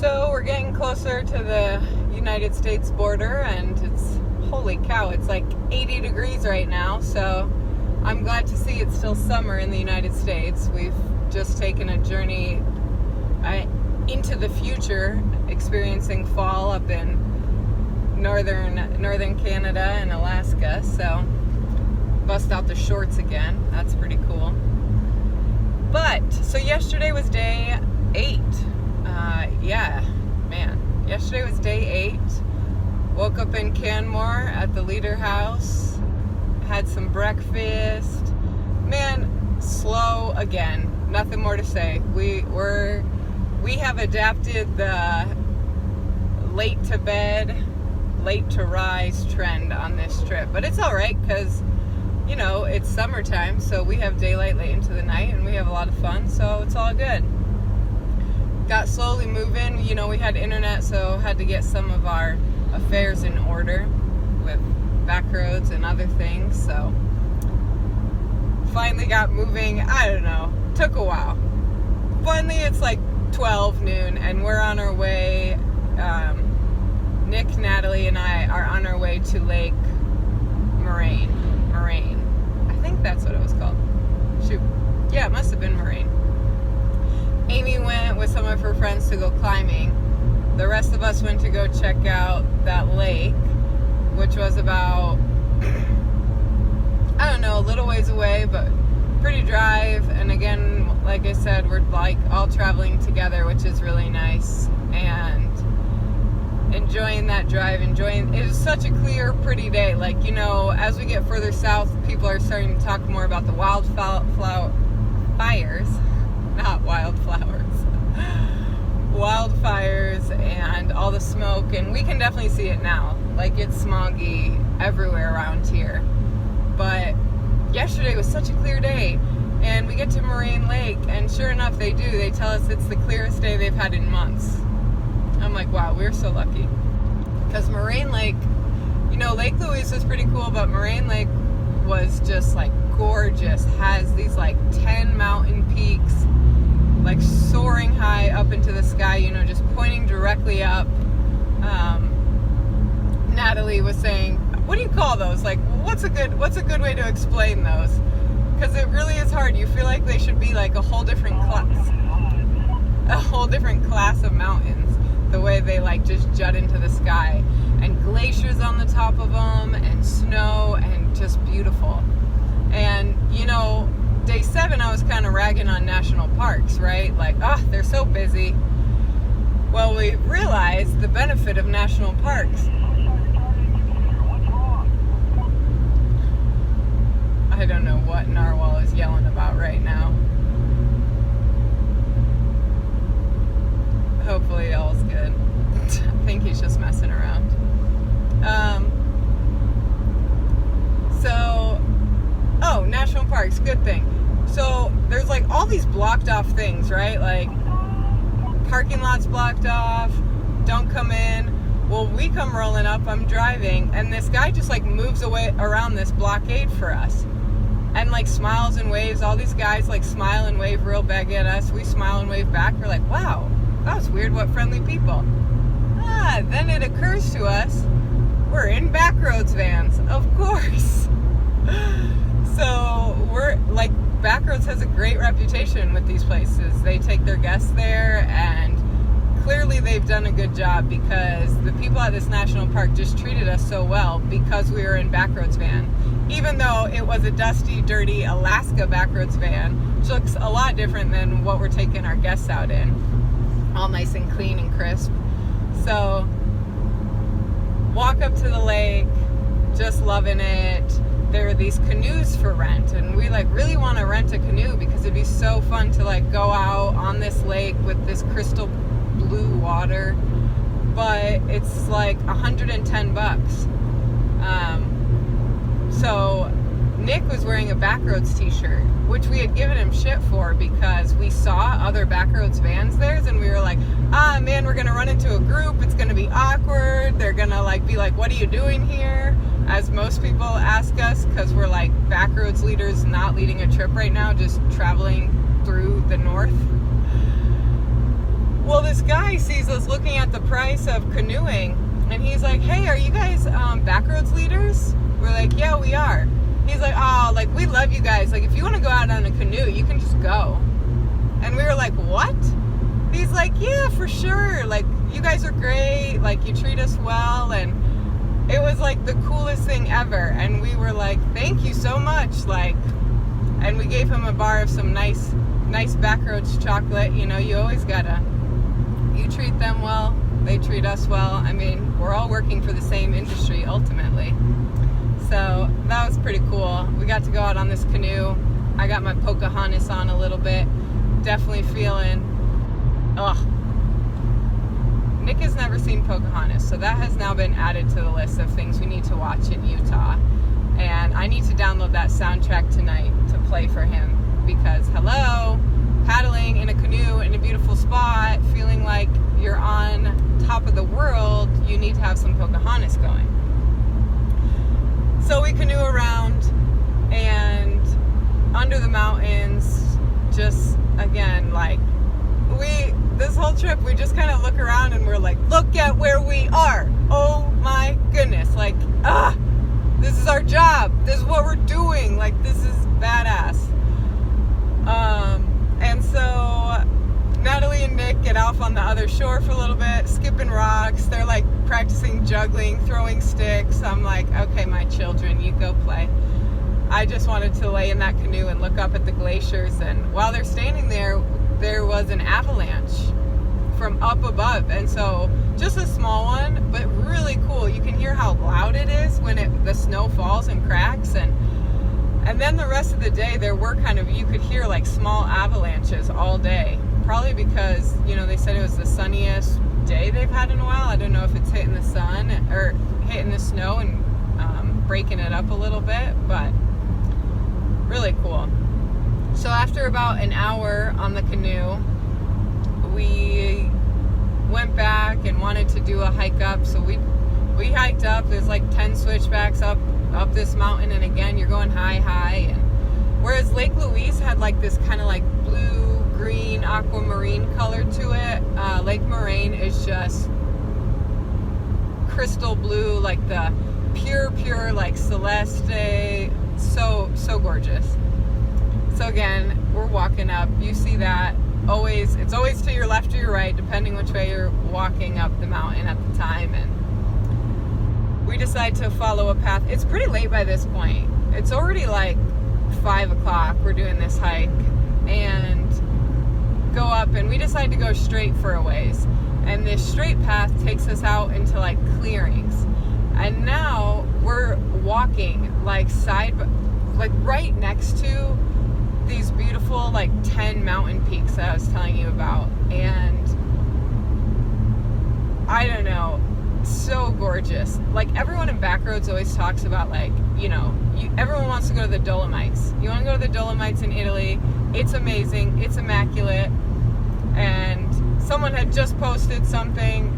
So we're getting closer to the United States border, and it's, holy cow, it's like 80 degrees right now. So I'm glad to see it's still summer in the United States. We've just taken a journey into the future, experiencing fall up in northern Canada and Alaska. So bust out the shorts again. That's pretty cool. But so yesterday was day 8. Yesterday was day 8. Woke up in Canmore at the Leader House. Had some breakfast. Man, slow again. Nothing more to say. We have adapted the late to bed, late to rise trend on this trip. But it's all right because, you know, it's summertime, so we have daylight late into the night and we have a lot of fun, so it's all good. Got slowly moving. You know, we had internet, so had to get some of our affairs in order with back roads and other things. So finally got moving. I don't know. Took a while. Finally, it's like 12 noon and we're on our way. Nick, Natalie, and I are on our way to Lake Moraine. I think that's what it was called. Shoot. Yeah, it must have been Moraine. Amy went with some of her friends to go climbing. The rest of us went to go check out that lake, which was about, I don't know, a little ways away, but pretty drive. And again, like I said, we're like all traveling together, which is really nice. And enjoying that drive, it was such a clear, pretty day. Like, you know, as we get further south, people are starting to talk more about the wildfires, not wildflowers, wildfires and all the smoke, and we can definitely see it now. Like, it's smoggy everywhere around here. But yesterday was such a clear day, and we get to Moraine Lake, and sure enough, they tell us it's the clearest day they've had in months. I'm like, wow, we're so lucky. Because Moraine Lake, you know, Lake Louise was pretty cool, but Moraine Lake was just like gorgeous. Has these like 10 mountain peaks, like soaring high up into the sky, you know, just pointing directly up. Natalie was saying, what do you call those? Like, what's a good way to explain those? Because it really is hard. You feel like they should be like a whole different class of mountains. The way they like just jut into the sky, and glaciers on the top of them, and snow, and just beautiful. And you know, day 7 I was kind of ragging on national parks, right? Like, they're so busy. Well, we realized the benefit of national parks. I don't know what Narwhal is yelling about right now. Hopefully all's good. I think he's just messing around. National parks, good thing. So there's like all these blocked off things, right? Like parking lots blocked off, don't come in. Well, we come rolling up, I'm driving, and this guy just like moves away around this blockade for us. And like smiles and waves. All these guys like smile and wave real big at us. We smile and wave back. We're like, wow, that was weird, what friendly people. Then it occurs to us, we're in Backroads vans, of course. So we're like, Backroads has a great reputation with these places. They take their guests there, and clearly they've done a good job, because the people at this national park just treated us so well because we were in Backroads van. Even though it was a dusty, dirty Alaska Backroads van, which looks a lot different than what we're taking our guests out in. All nice and clean and crisp. So walk up to the lake, just loving it. There are these canoes for rent, and we like really want to rent a canoe because it'd be so fun to like go out on this lake with this crystal blue water. But it's like $110. So Nick was wearing a Backroads t-shirt, which we had given him shit for because we saw other Backroads vans there, and we were like, man, we're gonna run into a group, it's gonna be awkward, they're gonna like be like, what are you doing here? As most people ask us, because we're like Backroads leaders not leading a trip right now, just traveling through the north. Well, this guy sees us looking at the price of canoeing, and he's like, hey, are you guys backroads leaders? We're like, yeah, we are. He's like, oh, like, we love you guys. Like, if you want to go out on a canoe, you can just go. And we were like, what? He's like, yeah, for sure. Like, you guys are great. Like, you treat us well. And it was like the coolest thing ever. And we were like, thank you so much. Like, and we gave him a bar of some nice backroads chocolate. You know, you always gotta, you treat them well, they treat us well. I mean, we're all working for the same industry ultimately. So that was pretty cool. We got to go out on this canoe. I got my Pocahontas on a little bit. Definitely feeling, Nick has never seen Pocahontas, so that has now been added to the list of things we need to watch in Utah. And I need to download that soundtrack tonight to play for him, because hello, paddling in a canoe in a beautiful spot, feeling like you're on top of the world, you need to have some Pocahontas going. So we canoe around, and under the mountains, just again, like, this whole trip, we just kind of look around and we're like, look at where we are. Oh my goodness. Like, this is our job. This is what we're doing. Like, this is badass. And so Natalie and Nick get off on the other shore for a little bit, skipping rocks. They're like practicing juggling, throwing sticks. I'm like, okay, my children, you go play. I just wanted to lay in that canoe and look up at the glaciers. And while they're standing there, there was an avalanche from up above. And so just a small one, but really cool. You can hear how loud it is when the snow falls and cracks. And then the rest of the day, there were you could hear like small avalanches all day. Probably because, you know, they said it was the sunniest day they've had in a while. I don't know if it's hitting the sun or hitting the snow and breaking it up a little bit, but really cool. So after about an hour on the canoe, we went back and wanted to do a hike up. So we hiked up. There's like 10 switchbacks up this mountain, and again, you're going high. And whereas Lake Louise had like this kind of like blue, green, aquamarine color to it, Lake Moraine is just crystal blue, like the pure like celeste. So gorgeous. So again, we're walking up. You see that it's always to your left or your right, depending which way you're walking up the mountain at the time. And we decide to follow a path. It's pretty late by this point. It's already like 5 o'clock. We're doing this hike and go up, and we decide to go straight for a ways. And this straight path takes us out into like clearings. And now we're walking like right next to these beautiful like 10 mountain peaks that I was telling you about. And I don't know, so gorgeous. Like, everyone in Backroads always talks about, like, you know, everyone wants to go to the Dolomites. You want to go to the Dolomites in Italy. It's amazing. It's immaculate. And someone had just posted something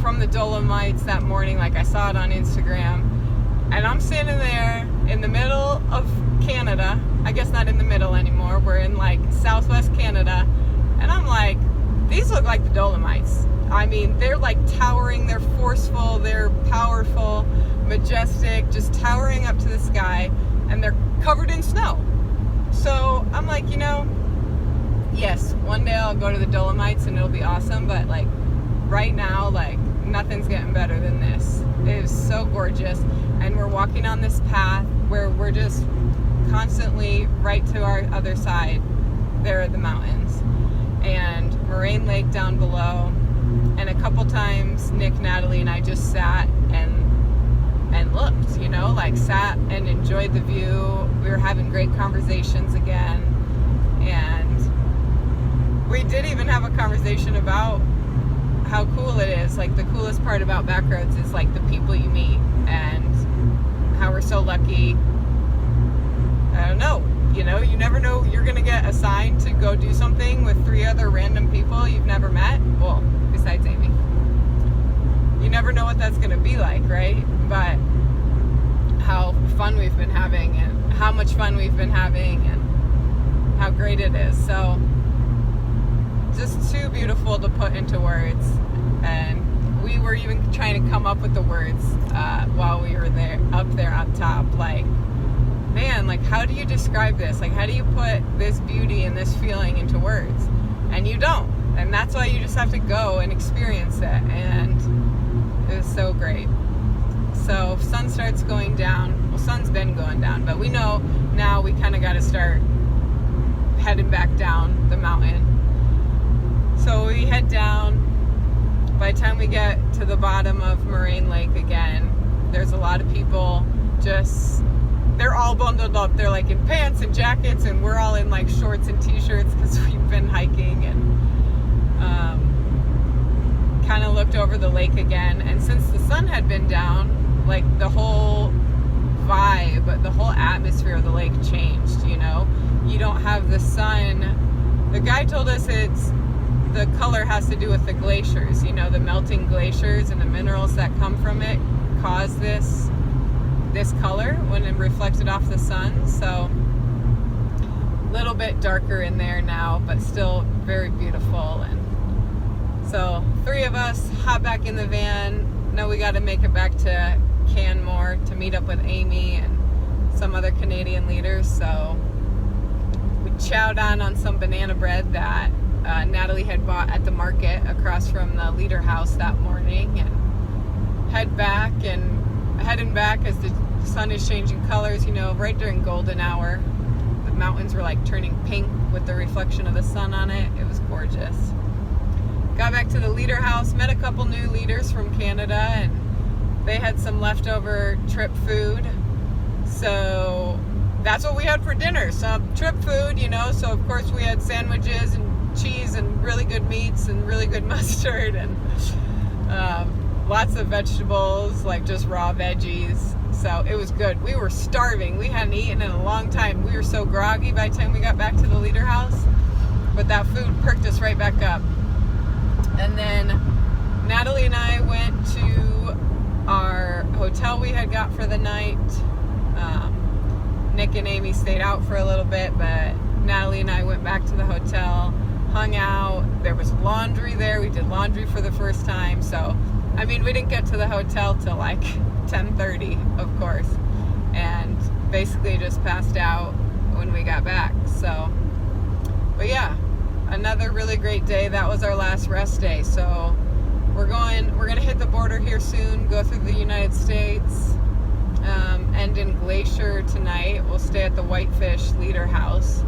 from the Dolomites that morning. Like, I saw it on Instagram. And I'm standing there in the middle of Canada. I guess not in the middle anymore. We're in, like, southwest Canada. And I'm like, these look like the Dolomites. I mean, they're like towering, they're forceful, they're powerful, majestic, just towering up to the sky, and they're covered in snow. So I'm like, you know, yes, one day I'll go to the Dolomites and it'll be awesome, but like right now, like, nothing's getting better than this. It is so gorgeous. And we're walking on this path where we're just constantly right to our other side. There are the mountains and Moraine Lake down below. And a couple times, Nick, Natalie, and I just sat and looked, you know, like sat and enjoyed the view. We were having great conversations again. And we did even have a conversation about how cool it is. Like, the coolest part about Backroads is like the people you meet and how we're so lucky. I don't know, you know, you never know, you're going to get assigned to go do something with 3 other random people you've never met. Well, besides Amy. You never know what that's going to be like, right? But how fun we've been having, and how much fun we've been having, and how great it is. So just too beautiful to put into words. And we were even trying to come up with the words while we were there, up there on top. Like, man, like, how do you describe this? Like, how do you put this beauty and this feeling into words? And you don't. And that's why you just have to go and experience it. And it was so great. So sun starts going down. Well, sun's been going down, but we know now we kind of got to start heading back down the mountain. So we head down. By the time we get to the bottom of Moraine Lake again, there's a lot of people just, they're all bundled up. They're like in pants and jackets, and we're all in like shorts and t-shirts because we've been hiking, and kind of looked over the lake again. And since the sun had been down, like the whole vibe, the whole atmosphere of the lake changed, you know? You don't have the sun. The guy told us the color has to do with the glaciers, you know, the melting glaciers and the minerals that come from it cause this color when it reflected off the sun. So a little bit darker in there now, but still very beautiful. And so 3 of us hop back in the van. Now we got to make it back to Canmore to meet up with Amy and some other Canadian leaders. So we chowed on some banana bread that Natalie had bought at the market across from the leader house that morning, and heading back as the sun is changing colors, you know, right during golden hour. The mountains were like turning pink with the reflection of the sun on it. It was gorgeous. Got back to the leader house, met a couple new leaders from Canada, and they had some leftover trip food. So that's what we had for dinner, some trip food, you know. So of course we had sandwiches and cheese and really good meats and really good mustard, and lots of vegetables, like just raw veggies. So it was good. We were starving. We hadn't eaten in a long time. We were so groggy by the time we got back to the leader house, but that food perked us right back up. And then Natalie and I went to our hotel we had got for the night. Nick and Amy stayed out for a little bit, but Natalie and I went back to the hotel, hung out. There was laundry there. We did laundry for the first time. So, I mean, we didn't get to the hotel till like 10:30, of course, and basically just passed out when we got back. So, but yeah, another really great day. That was our last rest day. So we're gonna hit the border here soon, go through the United States, end in Glacier tonight. We'll stay at the Whitefish Leader House,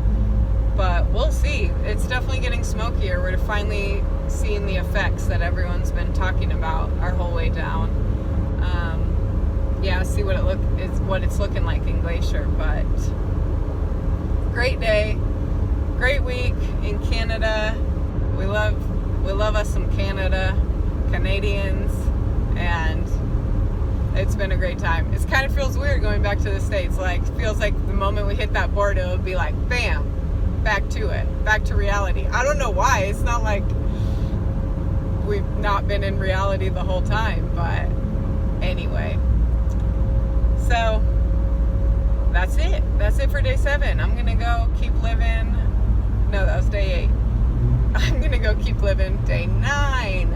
but we'll see. It's definitely getting smokier. We're finally seeing the effects that everyone's been talking about our whole way down. Yeah, see what it's looking like in Glacier. But great day, great week in Canada. We love us some Canadians, and it's been a great time. It kind of feels weird going back to the States. Like, feels like the moment we hit that border, it'll be like, bam, back to it, back to reality. I don't know why. It's not like we've not been in reality the whole time, but anyway. So that's it. That's it for day 7. I'm gonna go keep living. No, that was day 8. I'm gonna go keep living day 9.